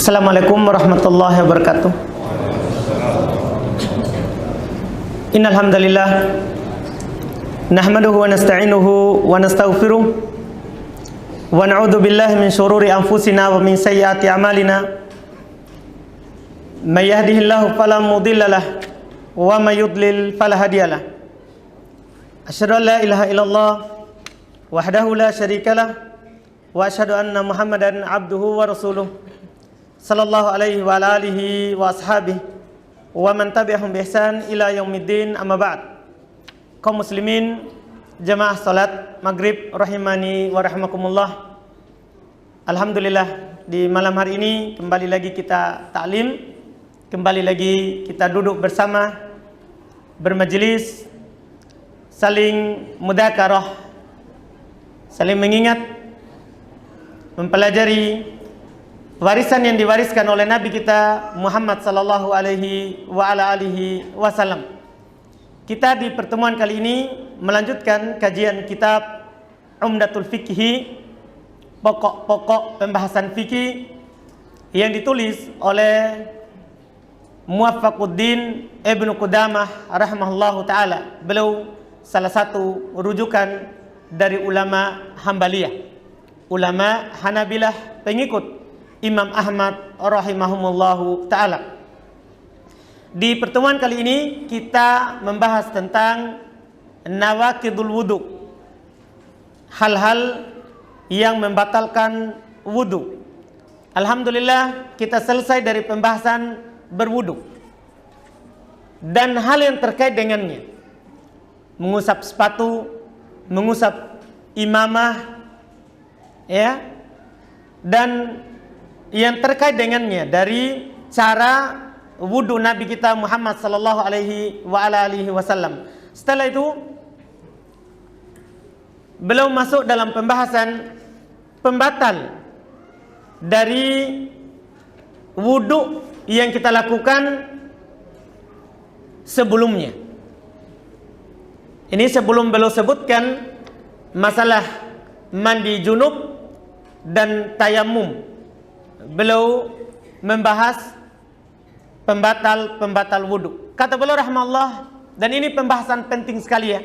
Assalamualaikum warahmatullahi wabarakatuh. Innal hamdalillah nahmaduhu wa nasta'inuhu wa nastaghfiruh wa na'udzu billahi min shururi anfusina wa min sayyiati a'malina. May yahdihillahu fala mudilla lahu wa may yudlil fala hadiyalah. Asyhadu an la ilaha illallah wahdahu la syarika lah wa asyhadu anna Muhammadan abduhu wa rasuluh sallallahu alaihi wa alihi wa ashabihi wa man tabi'ahum bi ihsan ila yaumiddin, amma ba'd. Kaum muslimin jamaah salat maghrib rahimani wa rahimakumullah. Alhamdulillah, di malam hari ini kembali lagi kita ta'lim, kembali lagi kita duduk bersama, bermajelis, saling mudzakarah, saling mengingat, mempelajari warisan yang diwariskan oleh Nabi kita Muhammad sallallahu alaihi wa ala alihi wasallam. Kita di pertemuan kali ini melanjutkan kajian kitab Umdatul Fiqhi, pokok-pokok pembahasan fikih, yang ditulis oleh Muwaffaquddin Ibnu Qudamah rahimahullahu taala. Beliau salah satu rujukan dari ulama Hambaliyah, ulama Hanabilah, pengikut Imam Ahmad rahimahumullahu ta'ala. Di pertemuan kali ini kita membahas tentang nawaqidul wudu, hal-hal yang membatalkan wudu. Alhamdulillah, kita selesai dari pembahasan berwudu dan hal yang terkait dengannya, mengusap sepatu, mengusap imamah, ya, dan yang terkait dengannya dari cara wudu Nabi kita Muhammad sallallahu alaihi wa ala alihi wasallam. Setelah itu beliau masuk dalam pembahasan pembatal dari wudu yang kita lakukan sebelumnya. Ini sebelum beliau sebutkan masalah mandi junub dan tayamum, beliau membahas pembatal wudu. Kata beliau rahimahullah, dan ini pembahasan penting sekali ya,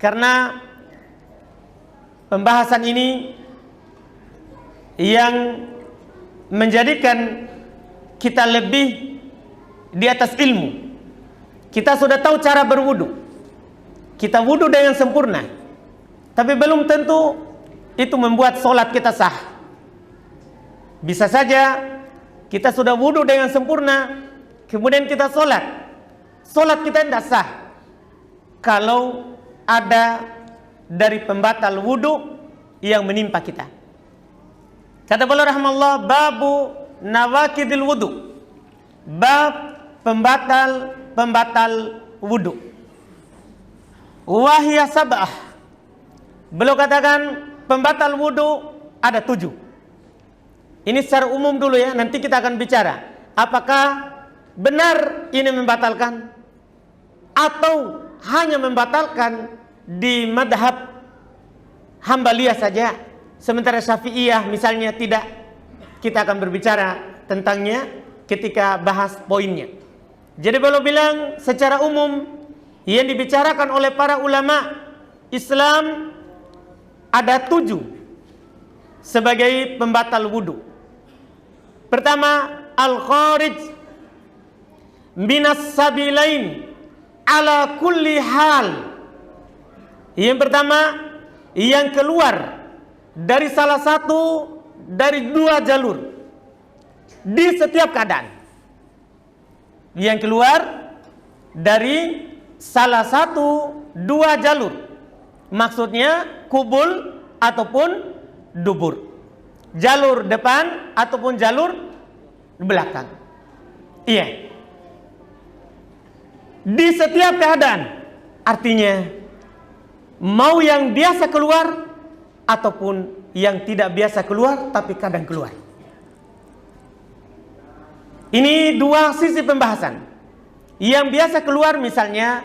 karena pembahasan ini yang menjadikan kita lebih di atas ilmu. Kita sudah tahu cara berwudu, kita wudu dengan sempurna, tapi belum tentu itu membuat sholat kita sah. Bisa saja kita sudah wudu dengan sempurna, kemudian kita sholat kita tidak sah kalau ada dari pembatal wudu yang menimpa kita. Kata beliau rahimahullah, babu nawaqidil wudu, bab pembatal wudu. Wahya sab'ah, beliau katakan pembatal wudu ada 7. Ini secara umum dulu ya, nanti kita akan bicara apakah benar ini membatalkan atau hanya membatalkan di madhab Hambaliyah saja, sementara Syafi'iyah misalnya tidak. Kita akan berbicara tentangnya ketika bahas poinnya. Jadi beliau bilang secara umum yang dibicarakan oleh para ulama Islam ada 7 sebagai pembatal wudu. Pertama, al-kharij minas sabilain ala kulli hal. Yang pertama, yang keluar dari salah satu dari 2 jalur di setiap keadaan. Yang keluar dari salah satu 2 jalur, maksudnya kubul ataupun dubur, jalur depan ataupun jalur belakang. Iya, di setiap keadaan, artinya mau yang biasa keluar ataupun yang tidak biasa keluar tapi kadang keluar. Ini 2 sisi pembahasan. Yang biasa keluar misalnya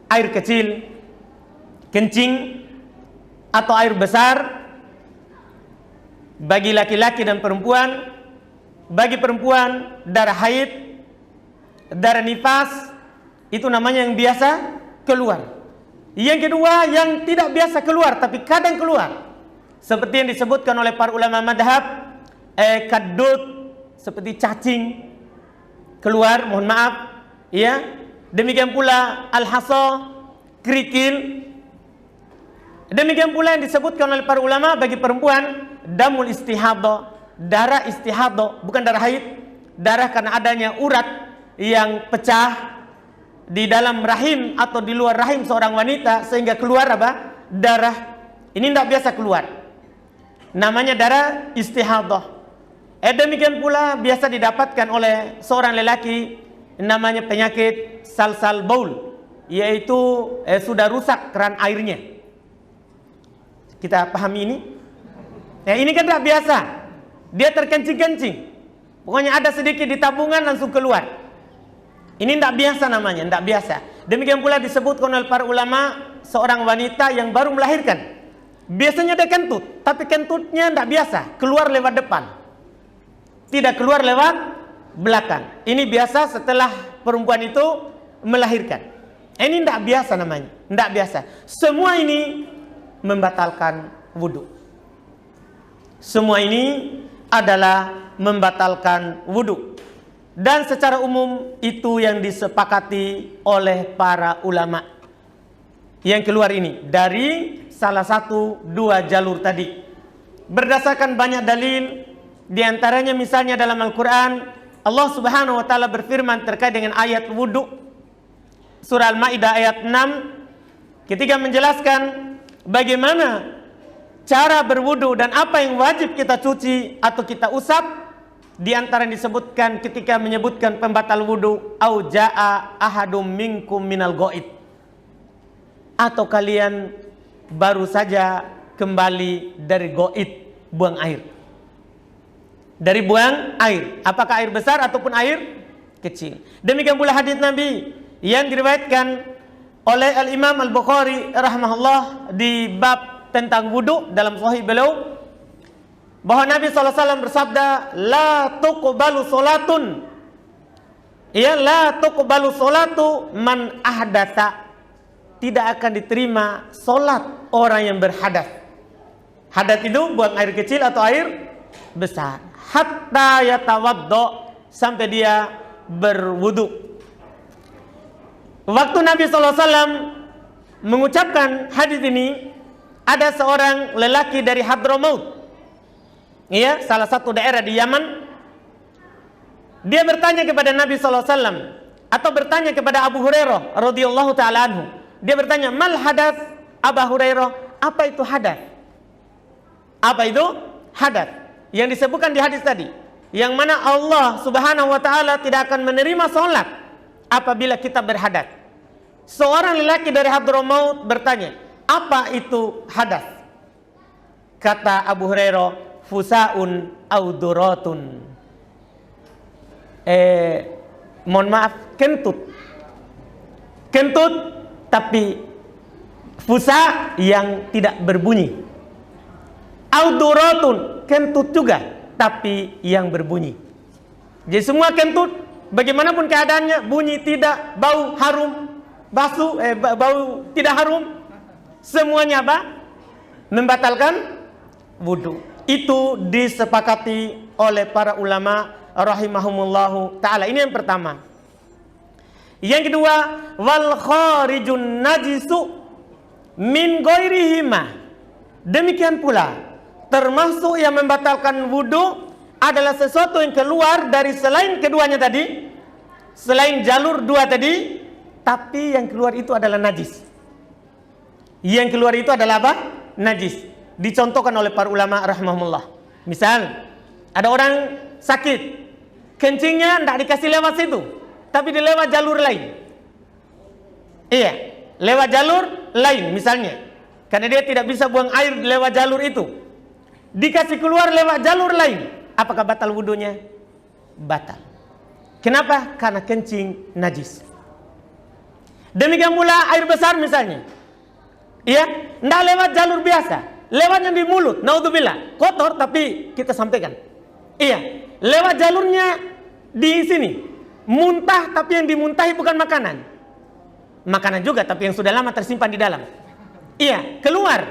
air kecil, kencing, atau air besar, bagi laki-laki dan perempuan. Bagi perempuan darah haid, darah nifas, itu namanya yang biasa keluar. Yang kedua yang tidak biasa keluar tapi kadang keluar, seperti yang disebutkan oleh para ulama madhab, kadut, seperti cacing keluar, mohon maaf, ya. Demikian pula al-hasa, kerikil. Demikian pula yang disebutkan oleh para ulama bagi perempuan damul istihadah, darah istihadah, bukan darah haid, darah karena adanya urat yang pecah di dalam rahim atau di luar rahim seorang wanita sehingga keluar apa? Darah. Ini tidak biasa keluar. Namanya darah istihadah. Demikian pula biasa didapatkan oleh seorang lelaki namanya penyakit salsal baul, yaitu sudah rusak keran airnya. Kita pahami ini? Ini kan tidak biasa. Dia terkencing-kencing. Pokoknya ada sedikit di tabungan langsung keluar. Ini tidak biasa namanya, tidak biasa. Demikian pula disebutkan oleh para ulama seorang wanita yang baru melahirkan. Biasanya dia kentut, tapi kentutnya tidak biasa, keluar lewat depan. Tidak keluar lewat belakang. Ini biasa setelah perempuan itu melahirkan. Ini tidak biasa namanya, tidak biasa. Semua ini membatalkan wudu. Semua ini adalah membatalkan wudu. Dan secara umum itu yang disepakati oleh para ulama. Yang keluar ini dari salah satu dua jalur tadi. Berdasarkan banyak dalil, di antaranya misalnya dalam Al-Quran, Allah Subhanahu wa Ta'ala berfirman terkait dengan ayat wudu, surah Al-Ma'idah ayat 6, ketika menjelaskan bagaimana cara berwudu dan apa yang wajib kita cuci atau kita usap. Di antara yang disebutkan ketika menyebutkan pembatal wudu, au jaa ahadum minkum minal ghaid, atau kalian baru saja kembali dari ghaid, buang air. Dari buang air, apakah air besar ataupun air kecil. Demikian pula hadis Nabi yang diriwayatkan oleh Al-Imam Al-Bukhari rahimahullah di bab tentang wudu dalam sahih beliau, bahwa Nabi SAW bersabda, la tuqbalu solatun, ya, la tuqbalu solatu man ahdatha, tidak akan diterima solat orang yang berhadas. Hadas itu buang air kecil atau air besar. Hatta yatawaddo, sampai dia berwudu. Waktu Nabi SAW mengucapkan hadis ini, ada seorang lelaki dari Hadramaut, ya, salah satu daerah di Yaman. Dia bertanya kepada Nabi SAW, atau bertanya kepada Abu Hurairah radhiyallahu taala anhu. Dia bertanya, mal hadas Abu Hurairah, apa itu hadas? Apa itu hadas? Yang disebutkan di hadis tadi, yang mana Allah Subhanahu wa Ta'ala tidak akan menerima sholat apabila kita berhadas. Seorang lelaki dari Hadramaut bertanya, apa itu hadas? Kata Abu Hurairah, fusaun auduratun. Mohon maaf, kentut. Kentut tapi fusa yang tidak berbunyi. Auduratun, kentut juga tapi yang berbunyi. Jadi semua kentut, bagaimanapun keadaannya, bunyi tidak, bau harum, basuh, bau tidak harum, semuanya apa? Membatalkan wudu. Itu disepakati oleh para ulama rahimahumullahu ta'ala. Ini yang pertama. Yang kedua, wal kharijun najisu min ghairihima. Demikian pula, termasuk yang membatalkan wudu adalah sesuatu yang keluar dari selain keduanya tadi, selain jalur dua tadi, tapi yang keluar itu adalah najis. Yang keluar itu adalah apa? Najis. Dicontohkan oleh para ulama rahimahumullah. Misal, ada orang sakit, kencingnya tidak dikasih lewat situ, tapi dilewat jalur lain. Iya, lewat jalur lain misalnya. Karena dia tidak bisa buang air lewat jalur itu, dikasih keluar lewat jalur lain. Apakah batal wudunya? Batal. Kenapa? Karena kencing najis. Demikian pula air besar misalnya, iya, tidak lewat jalur biasa, lewatnya di mulut, naudzubillah, kotor tapi kita sampaikan. Iya, lewat jalurnya di sini, muntah tapi yang dimuntahi bukan makanan. Makanan juga tapi yang sudah lama tersimpan di dalam. Iya, keluar.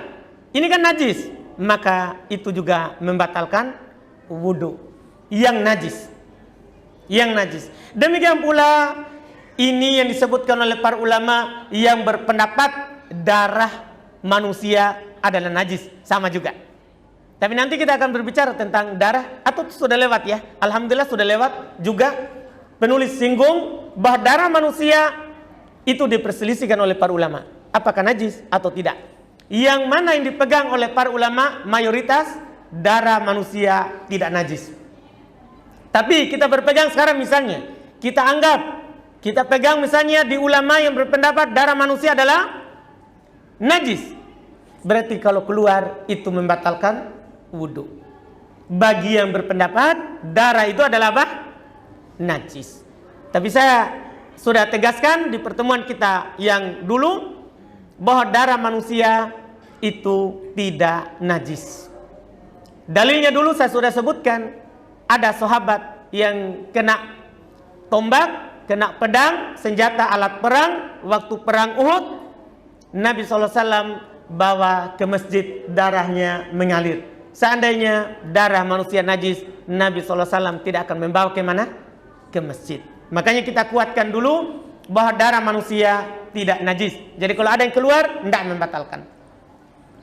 Ini kan najis, maka itu juga membatalkan wudu. Yang najis. Yang najis. Demikian pula ini yang disebutkan oleh para ulama yang berpendapat darah manusia adalah najis, sama juga. Tapi nanti kita akan berbicara tentang darah, atau sudah lewat ya. Alhamdulillah sudah lewat juga. Penulis singgung bahwa darah manusia itu diperselisihkan oleh para ulama, apakah najis atau tidak. Yang mana yang dipegang oleh para ulama mayoritas darah manusia tidak najis. Tapi kita berpegang sekarang misalnya, kita pegang misalnya di ulama yang berpendapat darah manusia adalah najis. Berarti kalau keluar itu membatalkan wudu. Bagi yang berpendapat darah itu adalah apa? Najis. Tapi saya sudah tegaskan di pertemuan kita yang dulu bahwa darah manusia itu tidak najis. Dalilnya dulu saya sudah sebutkan, ada sahabat yang kena tombak, kena pedang, senjata alat perang waktu perang Uhud. Nabi SAW bawa ke masjid, darahnya mengalir. Seandainya darah manusia najis, Nabi SAW tidak akan membawa ke mana? Ke masjid. Makanya kita kuatkan dulu bahwa darah manusia tidak najis. Jadi kalau ada yang keluar, tidak membatalkan.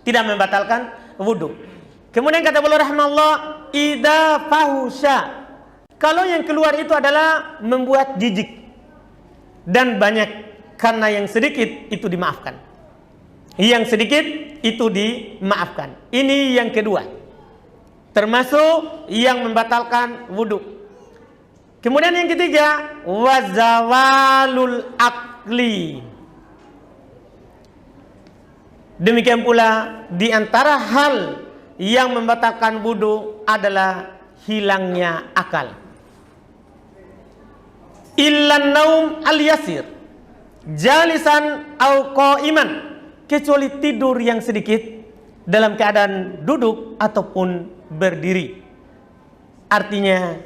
Tidak membatalkan wudu. Kemudian kata beliau rahimahullah, idza fahusya. Kalau yang keluar itu adalah membuat jijik dan banyak, karena yang sedikit itu dimaafkan. Yang sedikit itu dimaafkan. Ini yang kedua, termasuk yang membatalkan wudu. Kemudian yang ketiga, wazawalul akli. Demikian pula di antara hal yang membatalkan wudu adalah hilangnya akal. Illan naum al-yasir jalisan au qa'iman, kecuali tidur yang sedikit dalam keadaan duduk ataupun berdiri. Artinya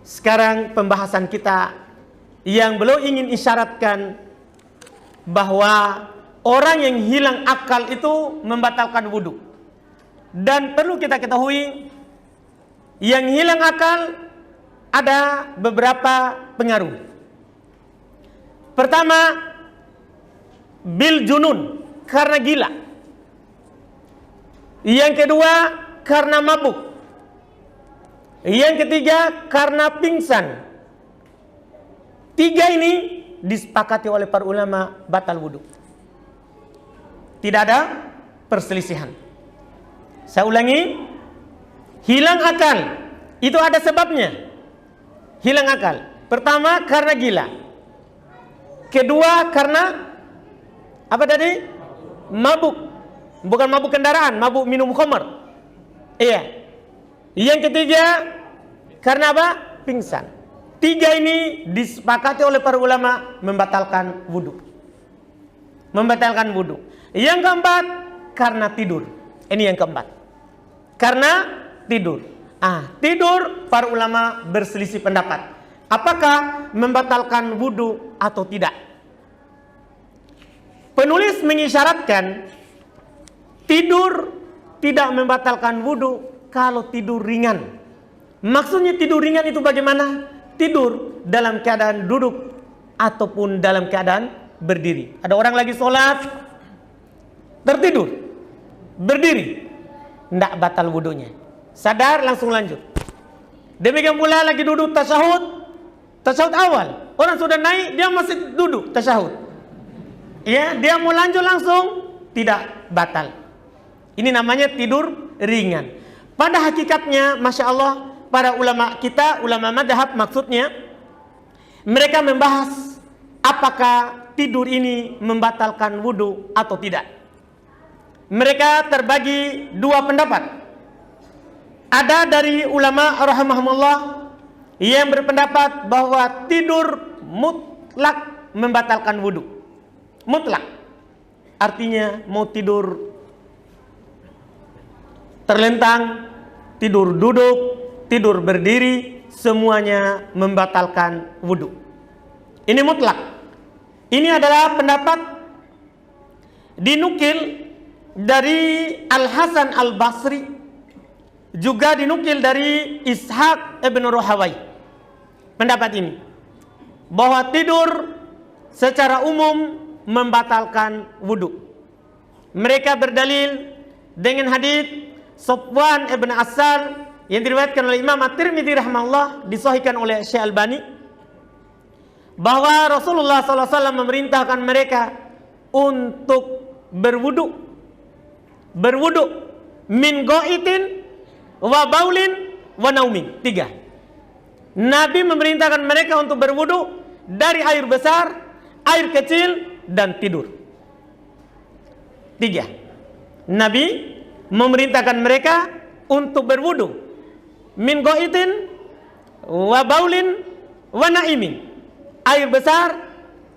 sekarang pembahasan kita yang belum ingin isyaratkan bahwa orang yang hilang akal itu membatalkan wudu. Dan perlu kita ketahui, yang hilang akal ada beberapa pengaruh. Pertama, bil junun, karena gila. Yang kedua, karena mabuk. Yang ketiga, karena pingsan. Tiga ini disepakati oleh para ulama batal wudu. Tidak ada perselisihan. Saya ulangi, hilang akal itu ada sebabnya. Hilang akal, pertama karena gila. Kedua karena apa tadi? Mabuk. Bukan mabuk kendaraan, mabuk minum khamar. Iya. Yang ketiga karena apa? Pingsan. Tiga ini disepakati oleh para ulama membatalkan wudu. Membatalkan wudu. Yang keempat karena tidur. Ini yang keempat. Karena tidur. Tidur para ulama berselisih pendapat. Apakah membatalkan wudu atau tidak? Penulis mengisyaratkan tidur tidak membatalkan wudu kalau tidur ringan. Maksudnya tidur ringan itu bagaimana? Tidur dalam keadaan duduk ataupun dalam keadaan berdiri. Ada orang lagi sholat, tertidur, berdiri, tidak batal wudunya. Sadar langsung lanjut. Demikian pula lagi duduk tasyahud awal, orang sudah naik, dia masih duduk tasyahud. Ya, dia mau lanjut langsung, tidak batal. Ini namanya tidur ringan. Pada hakikatnya, masya Allah, para ulama kita, ulama madhab maksudnya, mereka membahas apakah tidur ini membatalkan wudu atau tidak. Mereka terbagi dua pendapat. Ada dari ulama rahimahumullah yang berpendapat bahwa tidur mutlak membatalkan wudu. Mutlak. Artinya mau tidur terlentang, tidur duduk, tidur berdiri, semuanya membatalkan wudu. Ini mutlak. Ini adalah pendapat dinukil dari Al-Hasan Al-Basri, juga dinukil dari Ishaq ibn Rahawai. Pendapat ini bahwa tidur secara umum membatalkan wudu. Mereka berdalil dengan hadis Sofwan ibn Asal yang diriwayatkan oleh Imam At-Tirmidzi rahimahullah, disahihkan oleh Syekh Albani, bahwa Rasulullah SAW memerintahkan mereka untuk berwudu min go'itin wa baulin wa naumin. 3. Nabi memerintahkan mereka untuk berwudu dari air besar, air kecil, dan tidur. 3. Nabi memerintahkan mereka untuk berwudu min go'itin wa baulin wa naimin. Air besar,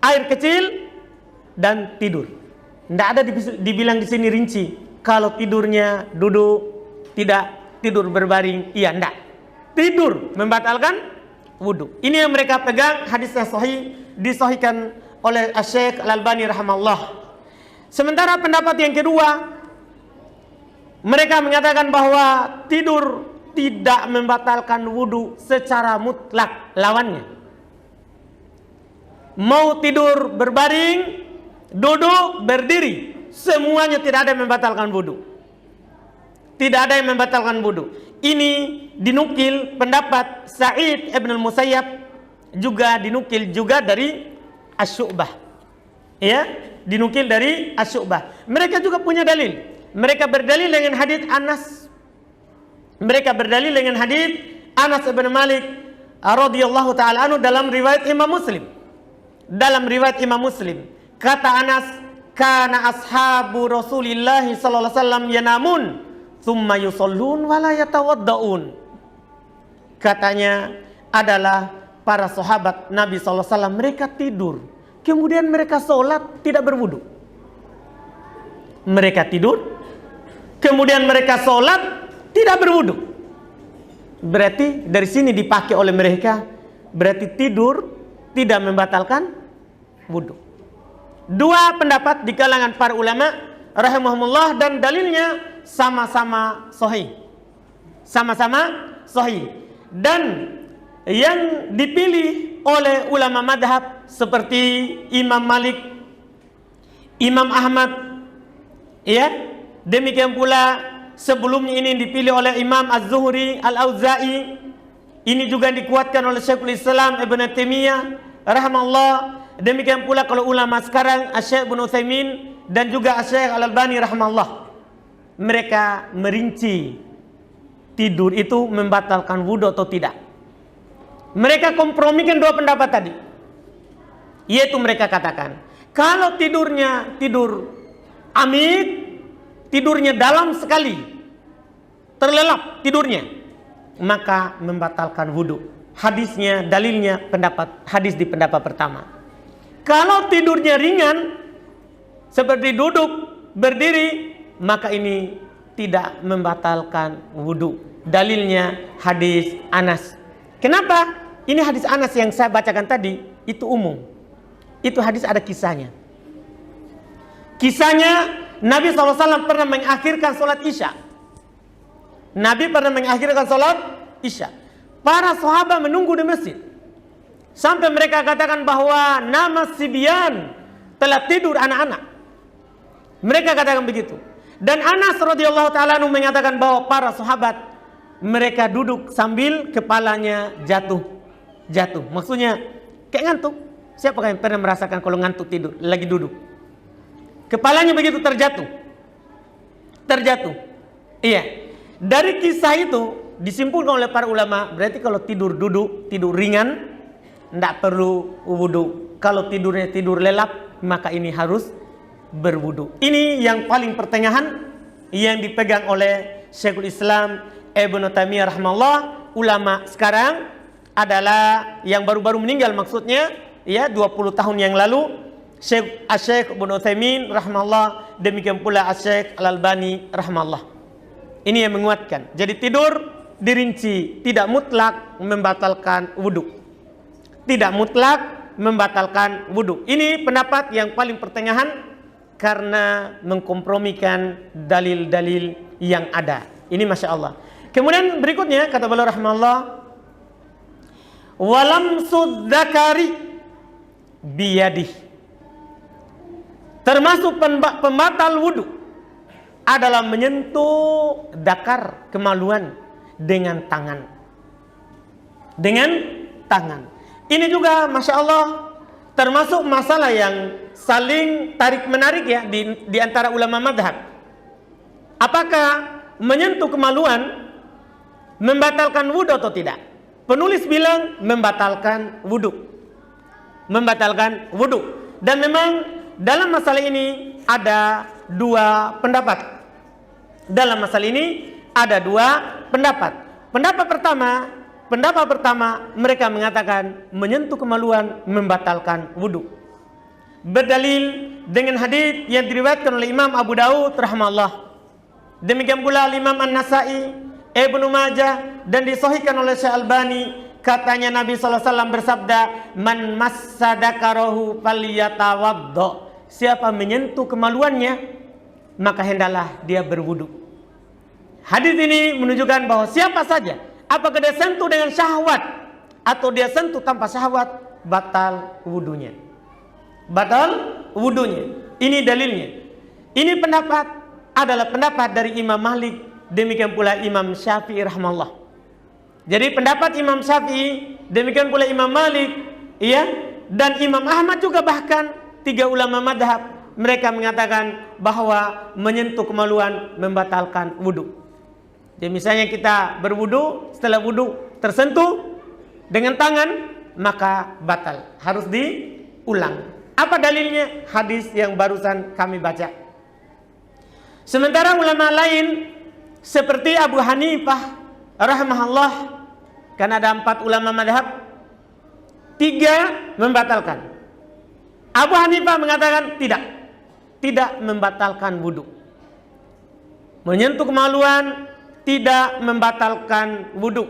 air kecil, dan tidur. Tidak ada dibilang di sini rinci. Kalau tidurnya duduk, tidak tidur berbaring, iya enggak. Tidur membatalkan wudu. Ini yang mereka pegang, hadisnya sahih, disahihkan oleh Syekh Al-Albani rahimahullah. Sementara pendapat yang kedua, mereka mengatakan bahwa tidur tidak membatalkan wudu secara mutlak. Lawannya, mau tidur berbaring, duduk, berdiri, semuanya tidak ada yang membatalkan wudu. Tidak ada yang membatalkan wudu. Ini dinukil pendapat Sa'id ibn al-Musayyab, juga dinukil juga dari Asy-Syu'bah. Ya, dinukil dari Asy-Syu'bah. Mereka juga punya dalil. Mereka berdalil dengan hadis Anas. Mereka berdalil dengan hadis Anas bin Malik radhiyallahu taala anhu dalam riwayat Imam Muslim. Dalam riwayat Imam Muslim, kata Anas, kana ashabu Rasulillah sallallahu alaihi wasallam yanamun thumma yusallun wa la yatawaddaun. Katanya adalah para sahabat Nabi sallallahu alaihi wasallam, mereka tidur, kemudian mereka sholat tidak berwudu. Mereka tidur, kemudian mereka sholat tidak berwudu. Berarti dari sini dipakai oleh mereka, berarti tidur tidak membatalkan wudu. Dua pendapat di kalangan para ulama rahimahumullah, dan dalilnya sama-sama sahih. Sama-sama sahih. Dan yang dipilih oleh ulama madhab seperti Imam Malik, Imam Ahmad, ya, demikian pula sebelumnya ini dipilih oleh Imam Az-Zuhri, Al-Auza'i. Ini juga dikuatkan oleh Syekhul Islam Ibn Taimiyah rahimahullah. Demikian pula kalau ulama sekarang Syekh Ibnu Utsaimin dan juga Syekh Al-Albani rahimahullah. Mereka merinci tidur itu membatalkan wudu atau tidak. Mereka kompromikan dua pendapat tadi. Yaitu mereka katakan, kalau tidurnya tidur amit, tidurnya dalam sekali, terlelap tidurnya, maka membatalkan wudu. Hadisnya, dalilnya pendapat hadis di pendapat pertama. Kalau tidurnya ringan, seperti duduk, berdiri, maka ini tidak membatalkan wudu. Dalilnya hadis Anas. Kenapa? Ini hadis Anas yang saya bacakan tadi, itu umum. Itu hadis ada kisahnya. Kisahnya, Nabi SAW pernah mengakhirkan sholat Isya. Nabi pernah mengakhirkan sholat Isya. Para sahabat menunggu di masjid. Sampai mereka katakan bahwa nama Sibyan, telah tidur anak-anak. Mereka katakan begitu. Dan Anas radhiyallahu taala mengatakan bahwa para sahabat mereka duduk sambil kepalanya jatuh. Maksudnya kayak ngantuk. Siapa yang pernah merasakan kalau ngantuk tidur lagi duduk? Kepalanya begitu terjatuh. Iya. Dari kisah itu disimpulkan oleh para ulama, berarti kalau tidur duduk, tidur ringan, tidak perlu wudu. Kalau tidurnya tidur lelap, maka ini harus berwudu. Ini yang paling pertengahan yang dipegang oleh Syekhul Islam Ibnu Taimiyah rahimahullah. Ulama sekarang adalah yang baru-baru meninggal, maksudnya ya 20 tahun yang lalu, Syekh Ibnu Utsaimin rahimahullah, demikian pula Syekh Al-Albani rahimahullah. Ini yang menguatkan. Jadi tidur dirinci, tidak mutlak membatalkan wudu. Tidak mutlak membatalkan wudu. Ini pendapat yang paling pertengahan karena mengkompromikan dalil-dalil yang ada. Ini Masya Allah. Kemudian berikutnya kata beliau rahimahullah, walam sudzakari biyadih. Termasuk pembatal wudu adalah menyentuh dakar kemaluan dengan tangan. Dengan tangan. Ini juga Masya Allah termasuk masalah yang saling tarik-menarik ya di antara ulama madhab. Apakah menyentuh kemaluan membatalkan wudu atau tidak? Penulis bilang membatalkan wudu. Membatalkan wudu. Dan memang dalam masalah ini ada dua pendapat. Dalam masalah ini ada dua pendapat. Pendapat pertama mereka mengatakan menyentuh kemaluan membatalkan wudu. Berdalil dengan hadis yang diriwayatkan oleh Imam Abu Daud rahimahullah. Demikian pula Imam An-Nasa'i, Ibnu Majah dan disahihkan oleh Syekh Albani, katanya Nabi sallallahu alaihi wasallam bersabda, "Man massa dzakarahu falyatawaddo." Siapa menyentuh kemaluannya, maka hendaklah dia berwudu. Hadis ini menunjukkan bahwa siapa saja, apakah dia sentuh dengan syahwat atau dia sentuh tanpa syahwat, batal wudunya. Batal wudunya. Ini dalilnya. Ini pendapat adalah pendapat dari Imam Malik, demikian pula Imam Syafi'i rahimahullah. Jadi pendapat Imam Syafi'i, demikian pula Imam Malik, ya, dan Imam Ahmad juga, bahkan tiga ulama madhab, mereka mengatakan bahwa menyentuh kemaluan membatalkan wudu. Jadi misalnya kita berwudu, setelah wudu tersentuh dengan tangan, maka batal, harus diulang. Apa dalilnya? Hadis yang barusan kami baca. Sementara ulama lain seperti Abu Hanifah rahimahullah, karena ada 4 ulama madhab, 3 membatalkan. Abu Hanifah mengatakan tidak membatalkan wudu. Menyentuh kemaluan tidak membatalkan wudu.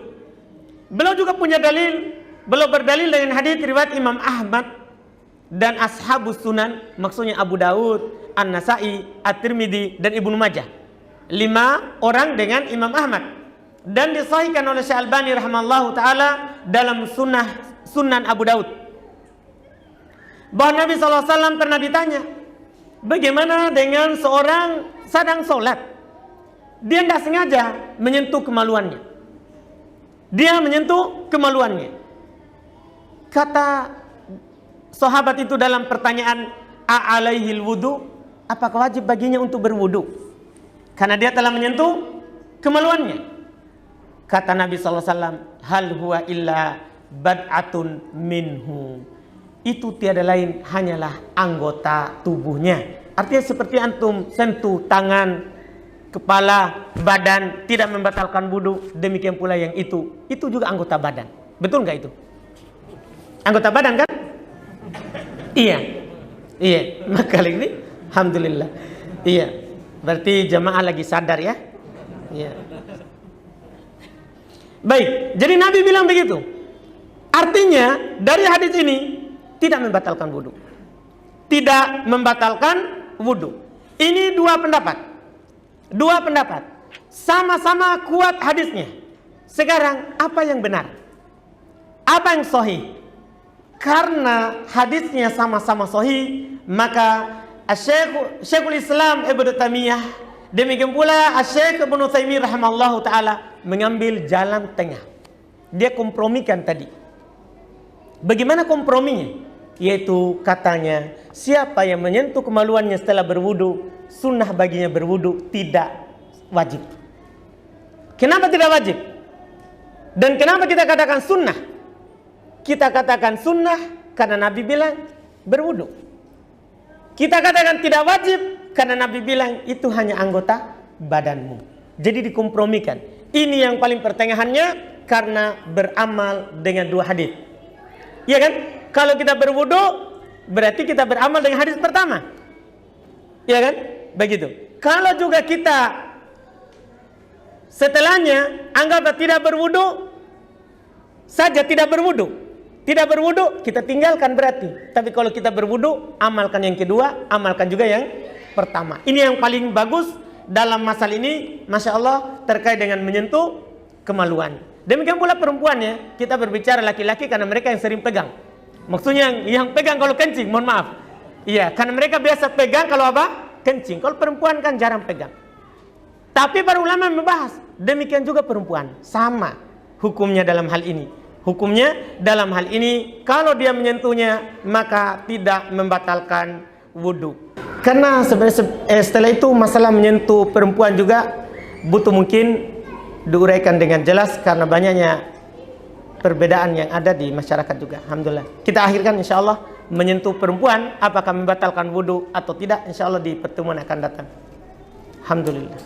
Beliau juga punya dalil. Beliau berdalil dengan hadis riwayat Imam Ahmad dan Ashabus Sunan, maksudnya Abu Daud, An-Nasa'i, At-Tirmidzi dan Ibnu Majah. 5 orang dengan Imam Ahmad. Dan disahihkan oleh Syekh Albani rahimallahu taala dalam Sunan Abu Daud. Bahwa Nabi SAW pernah ditanya, bagaimana dengan seorang sedang sholat, dia tidak sengaja menyentuh kemaluannya. Dia menyentuh kemaluannya. Kata sahabat itu dalam pertanyaan, a'alaihil wudu, apakah wajib baginya untuk berwudu karena dia telah menyentuh kemaluannya? Kata Nabi SAW, hal huwa illa bad'atun minhu. Itu tiada lain hanyalah anggota tubuhnya. Artinya seperti antum sentuh tangan, kepala, badan, tidak membatalkan wudu, demikian pula yang itu juga anggota badan. Betul nggak itu? Anggota badan kan? Iya. Maka kali ini alhamdulillah. Iya. Berarti jamaah lagi sadar ya. Iya. Baik, jadi Nabi bilang begitu. Artinya dari hadis ini tidak membatalkan wudu. Tidak membatalkan wudu. Ini dua pendapat. Sama-sama kuat hadisnya. Sekarang apa yang benar? Apa yang sahih? Karena hadisnya sama-sama sahih, maka Syekhul Islam Ibnu Taimiyah, demikian pula Syekh Ibnu Utsaimin rahimallahu taala mengambil jalan tengah. Dia kompromikan tadi. Bagaimana komprominya? Yaitu katanya, siapa yang menyentuh kemaluannya setelah berwudu, sunnah baginya berwudu, tidak wajib. Kenapa tidak wajib? Dan kenapa kita katakan sunnah? Kita katakan sunnah karena Nabi bilang berwudu. Kita katakan tidak wajib karena Nabi bilang itu hanya anggota badanmu. Jadi dikompromikan. Ini yang paling pertengahannya karena beramal dengan 2 hadis. Iya kan? Kalau kita berwudu berarti kita beramal dengan hadis pertama. Iya kan? Begitu. Kalau juga kita Setelahnya anggaplah tidak berwudu saja, tidak berwudu. Tidak berwudu kita tinggalkan berarti. Tapi kalau kita berwudu, amalkan yang kedua, amalkan juga yang pertama. Ini yang paling bagus dalam masalah ini, Masya Allah, terkait dengan menyentuh kemaluan. Demikian pula perempuannya, kita berbicara laki-laki karena mereka yang sering pegang. Maksudnya yang pegang kalau kencing, mohon maaf. Iya, karena mereka biasa pegang kalau apa? Kencing. Kalau perempuan kan jarang pegang. Tapi para ulama membahas, demikian juga perempuan. Sama hukumnya dalam hal ini. Hukumnya dalam hal ini, kalau dia menyentuhnya, maka tidak membatalkan wudhu. Karena sebenarnya setelah itu masalah menyentuh perempuan juga butuh mungkin diuraikan dengan jelas karena banyaknya perbedaan yang ada di masyarakat juga. Alhamdulillah. Kita akhirkan insya Allah menyentuh perempuan apakah membatalkan wudhu atau tidak, insya Allah di pertemuan akan datang. Alhamdulillah.